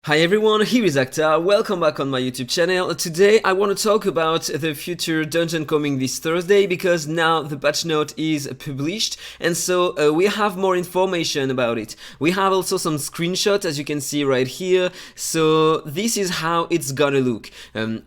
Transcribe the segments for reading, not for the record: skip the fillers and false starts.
Hi everyone, here is AhkTaar. Welcome back on my YouTube channel. Today I want to talk about the future dungeon coming this Thursday because now the patch note is published and so we have more information about it. We have also some screenshots as you can see right here. So this is how it's gonna look.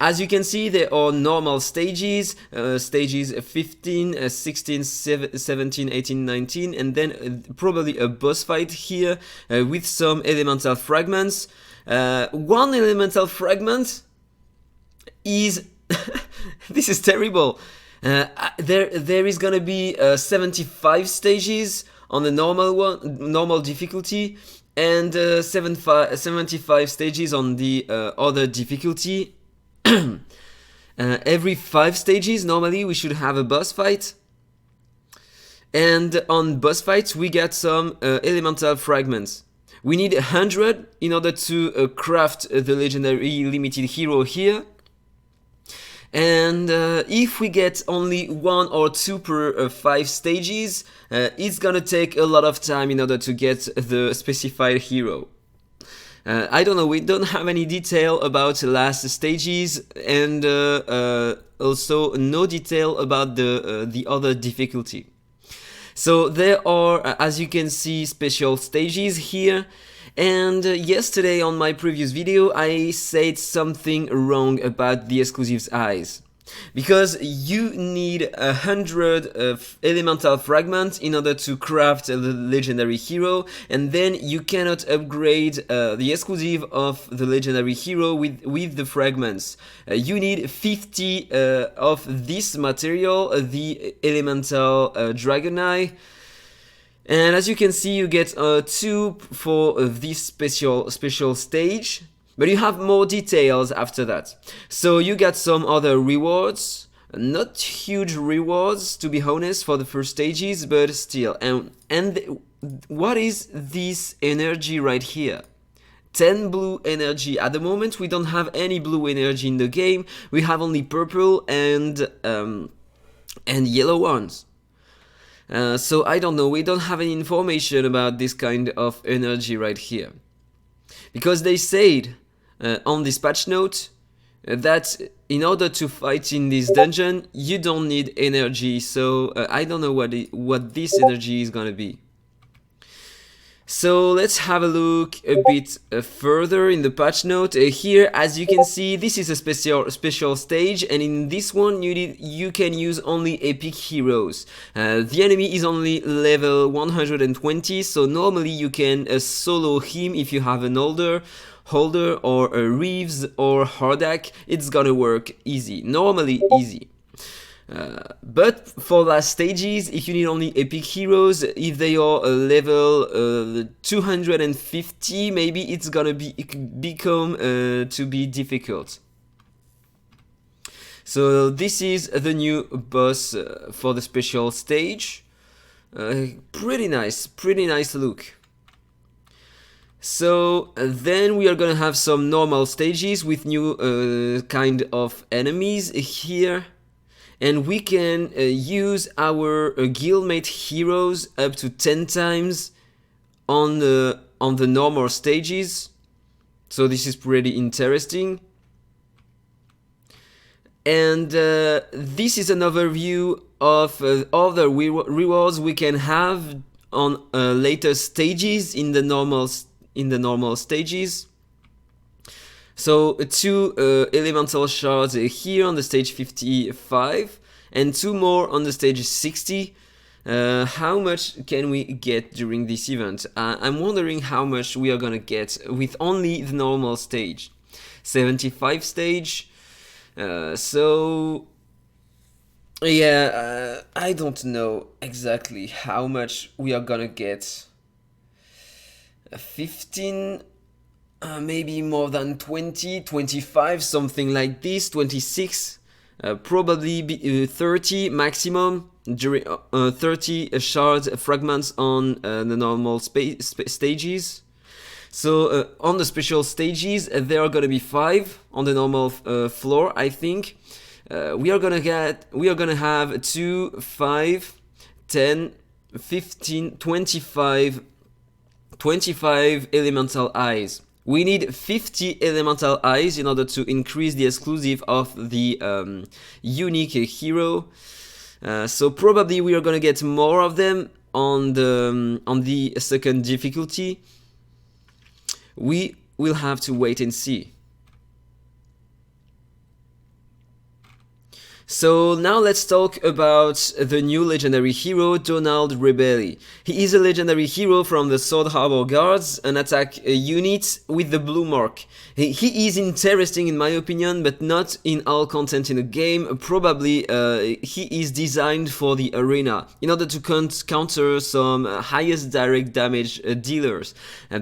As you can see, there are normal stages, stages 15, 16, 17, 18, 19 and then probably a boss fight here with some elemental fragments. One elemental fragment is this is terrible. There is gonna be 75 stages on the normal difficulty, and 75 stages on the other difficulty. Every 5 stages normally we should have a boss fight, and on boss fights we get some elemental fragments. We need 100 in order to craft the legendary limited hero here. And if we get only 1 or 2 per 5 stages, it's gonna take a lot of time in order to get the specified hero. I don't know, we don't have any detail about the last stages, and also no detail about the other difficulty. So there are, as you can see, special stages here, and yesterday on my previous video I said something wrong about the exclusives eyes. Because you need 100 elemental fragments in order to craft the legendary hero, and then you cannot upgrade the exclusive of the legendary hero with the fragments. You need 50 of this material, the elemental dragon eye. And as you can see, you get 2 for this special stage. But you have more details after that. So you got some other rewards, not huge rewards to be honest for the first stages, but still. And what is this energy right here? 10 blue energy. At the moment we don't have any blue energy in the game. We have only purple and yellow ones. So I don't know, we don't have any information about this kind of energy right here. Because they said on this patch note that in order to fight in this dungeon you don't need energy, so I don't know what this energy is gonna be. So let's have a look a bit further in the patch note. Here, as you can see, this is a special stage, and in this one you can use only epic heroes. The enemy is only level 120, so normally you can solo him if you have an Holder or a Reeves or Hardak. It's gonna work easy, normally easy. But for last stages, if you need only epic heroes, if they are level 250, maybe it's gonna become to be difficult. So this is the new boss for the special stage. Pretty nice look. So then we are gonna have some normal stages with new kind of enemies here. And we can use our guildmate heroes up to 10 times on the normal stages. So this is pretty interesting. And this is an overview of other rewards we can have on later stages in the normal stages. So 2 elemental shards here on the stage 55 and 2 more on the stage 60. How much can we get during this event? I'm wondering how much we are gonna get with only the normal stage. 75 stage. So yeah, I don't know exactly how much we are gonna get. 15, maybe more than 20, 25, something like this, 26, probably 30 maximum, 30 shards fragments on the normal stages. So on the special stages there are gonna be 5 on the normal floor, I think. We are gonna have 2, 5, 10, 15, 25 elemental eyes We need 50 elemental eyes in order to increase the exclusive of the unique hero. So probably we are gonna get more of them on the second difficulty. We will have to wait and see. So now let's talk about the new legendary hero, Donald Rebelli. He is a legendary hero from the Sword Harbor Guards, an attack unit with the blue mark. He is interesting in my opinion, but not in all content in the game. Probably he is designed for the arena in order to counter some highest direct damage dealers.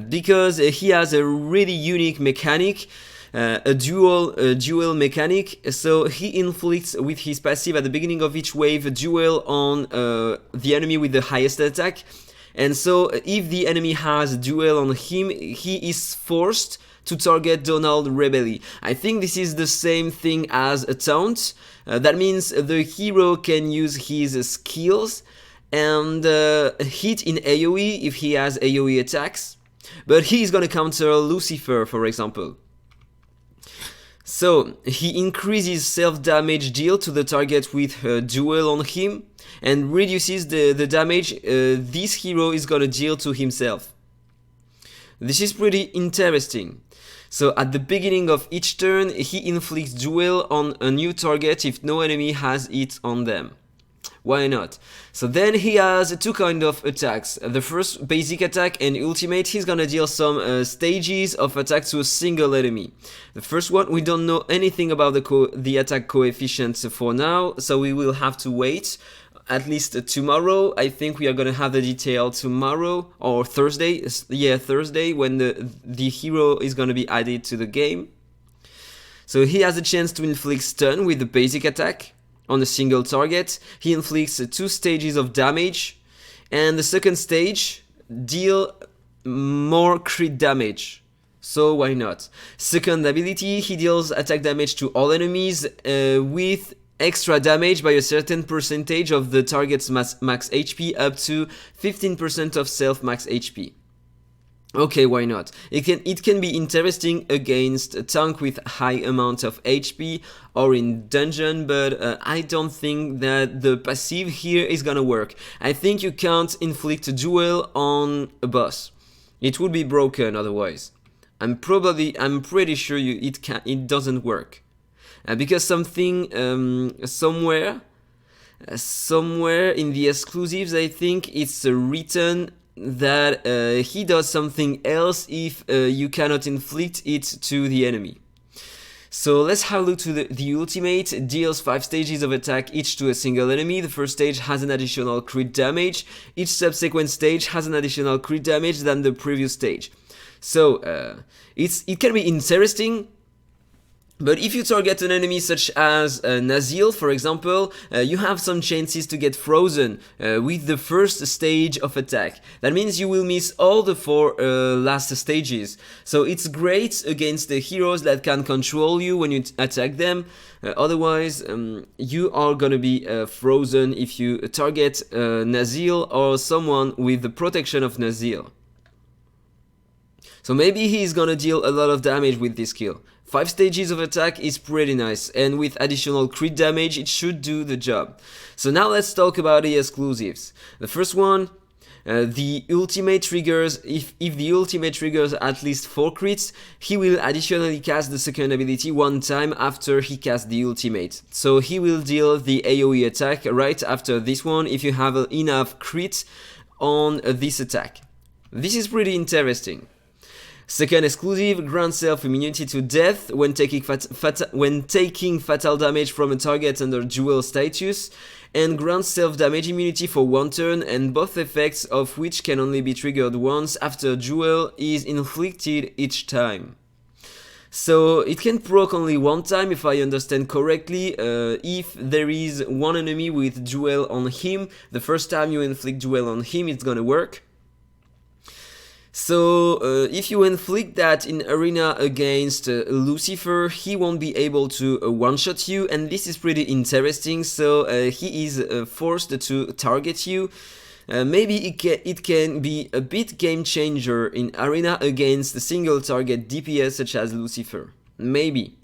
Because he has a really unique mechanic. A duel mechanic, so he inflicts with his passive at the beginning of each wave a duel on the enemy with the highest attack, and so if the enemy has a duel on him, he is forced to target Donald Rebelli. I think this is the same thing as a taunt. That means the hero can use his skills and hit in AoE if he has AoE attacks, but he is gonna counter Lucifer, for example. So he increases self-damage deal to the target with a duel on him and reduces the damage this hero is gonna deal to himself. This is pretty interesting. So at the beginning of each turn, he inflicts duel on a new target if no enemy has it on them. Why not? So then he has two kind of attacks. The first, basic attack, and ultimate, he's gonna deal some stages of attack to a single enemy. The first one, we don't know anything about the attack coefficients for now, so we will have to wait. At least tomorrow, I think we are gonna have the detail tomorrow, or Thursday, yeah, Thursday, when the hero is gonna be added to the game. So he has a chance to inflict stun with the basic attack. On a single target, he inflicts 2 stages of damage, and the second stage deal more crit damage. So why not? Second ability, he deals attack damage to all enemies with extra damage by a certain percentage of the target's max HP up to 15% of self max HP. Okay, why not? It can be interesting against a tank with high amount of HP or in dungeon, but I don't think that the passive here is gonna work. I think you can't inflict a duel on a boss. It would be broken otherwise. I'm pretty sure it doesn't work. Because something somewhere in the exclusives, I think it's written that he does something else if you cannot inflict it to the enemy. So let's have a look to the ultimate. It deals 5 stages of attack each to a single enemy. The first stage has an additional crit damage. Each subsequent stage has an additional crit damage than the previous stage. So it can be interesting. But if you target an enemy such as Nazil, for example, you have some chances to get frozen with the first stage of attack. That means you will miss all the 4 last stages. So it's great against the heroes that can control you when you attack them. Otherwise, you are gonna be frozen if you target Nazil or someone with the protection of Nazil. So maybe he's gonna deal a lot of damage with this skill. 5 stages of attack is pretty nice, and with additional crit damage it should do the job. So now let's talk about the exclusives. The first one, the ultimate triggers, if the ultimate triggers at least 4 crits, he will additionally cast the second ability 1 time after he casts the ultimate. So he will deal the AoE attack right after this one if you have enough crit on this attack. This is pretty interesting. Second exclusive, grants self-immunity to death when taking fatal damage from a target under duel status, and grants self-damage immunity for 1 turn, and both effects of which can only be triggered once after duel is inflicted each time. So it can proc only 1 time if I understand correctly. If there is one enemy with duel on him, the first time you inflict duel on him, it's gonna work. So if you inflict that in arena against Lucifer, he won't be able to one-shot you, and this is pretty interesting. So he is forced to target you maybe it can be a bit game changer in arena against a single target DPS such as Lucifer. Maybe.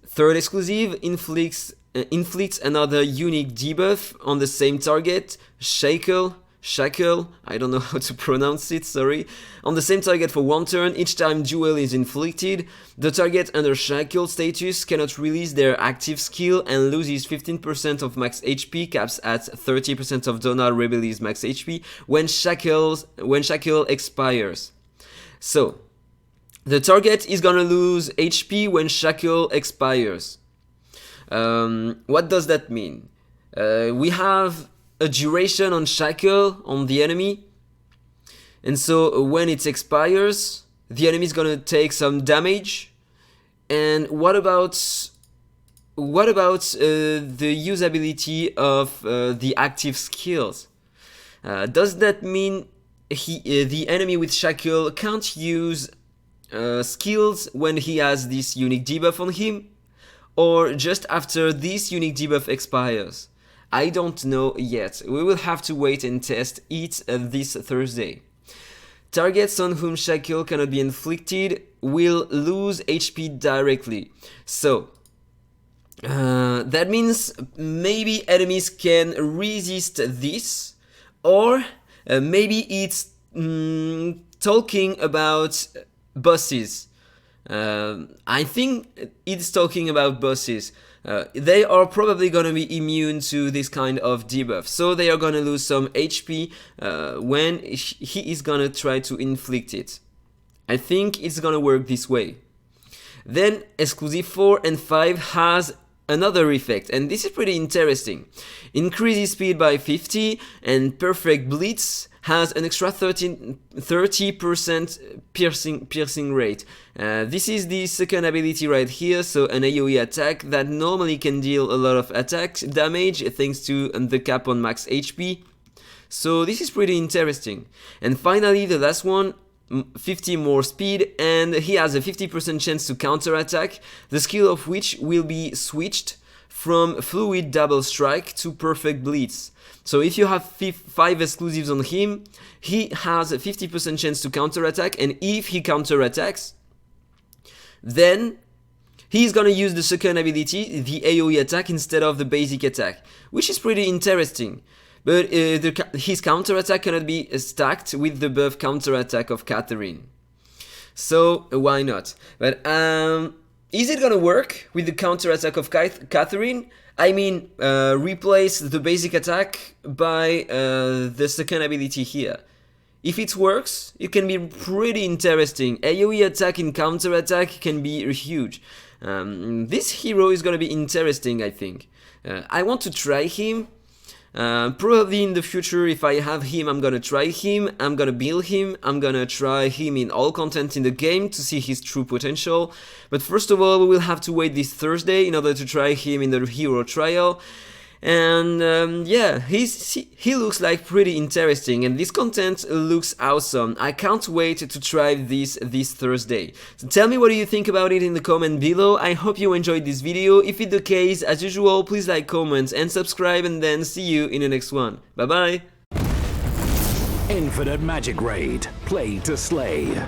Third exclusive inflicts another unique debuff on the same target, Shackle, I don't know how to pronounce it, sorry. On the same target for one turn, each time duel is inflicted, the target under Shackle status cannot release their active skill and loses 15% of max HP, caps at 30% of Donald Rebelli's max HP when Shackle expires. So, the target is gonna lose HP when Shackle expires. What does that mean? We have a duration on Shackle on the enemy, and so when it expires, the enemy is gonna take some damage. And what about the usability of the active skills? Does that mean the enemy with Shackle can't use skills when he has this unique debuff on him, or just after this unique debuff expires? I don't know yet. We will have to wait and test it this Thursday. Targets on whom Shackle cannot be inflicted will lose HP directly. So that means maybe enemies can resist this, or maybe it's talking about bosses. I think it's talking about bosses. They are probably gonna be immune to this kind of debuff, so they are gonna lose some HP when he is gonna try to inflict it. I think it's gonna work this way. Then exclusive 4 and 5 has another effect, and this is pretty interesting. Increases speed by 50, and Perfect Blitz has an extra 30% piercing rate. This is the second ability right here, so an AoE attack that normally can deal a lot of attack damage thanks to the cap on max HP. So this is pretty interesting. And finally, the last one, 50 more speed, and he has a 50% chance to counter attack, the skill of which will be switched from Fluid Double Strike to Perfect Blitz. So if you have 5 exclusives on him, he has a 50% chance to counter attack, and if he counter attacks, then he's gonna use the second ability, the AoE attack, instead of the basic attack, which is pretty interesting. But his counter attack cannot be stacked with the buff counter attack of Catherine. So why not? But is it gonna work with the counter attack of Catherine? I mean, replace the basic attack by the second ability here. If it works, it can be pretty interesting. AoE attack in counter attack can be huge. This hero is gonna be interesting, I think. I want to try him. Probably in the future, if I have him, I'm gonna try him, I'm gonna build him, I'm gonna try him in all content in the game to see his true potential. But first of all, we will have to wait this Thursday in order to try him in the hero trial. And yeah, he looks like pretty interesting, and this content looks awesome. I can't wait to try this Thursday. So tell me what do you think about it in the comment below. I hope you enjoyed this video. If it's the case, as usual, please like, comment and subscribe, and then see you in the next one. Bye bye. Infinite Magicraid. Play to slay.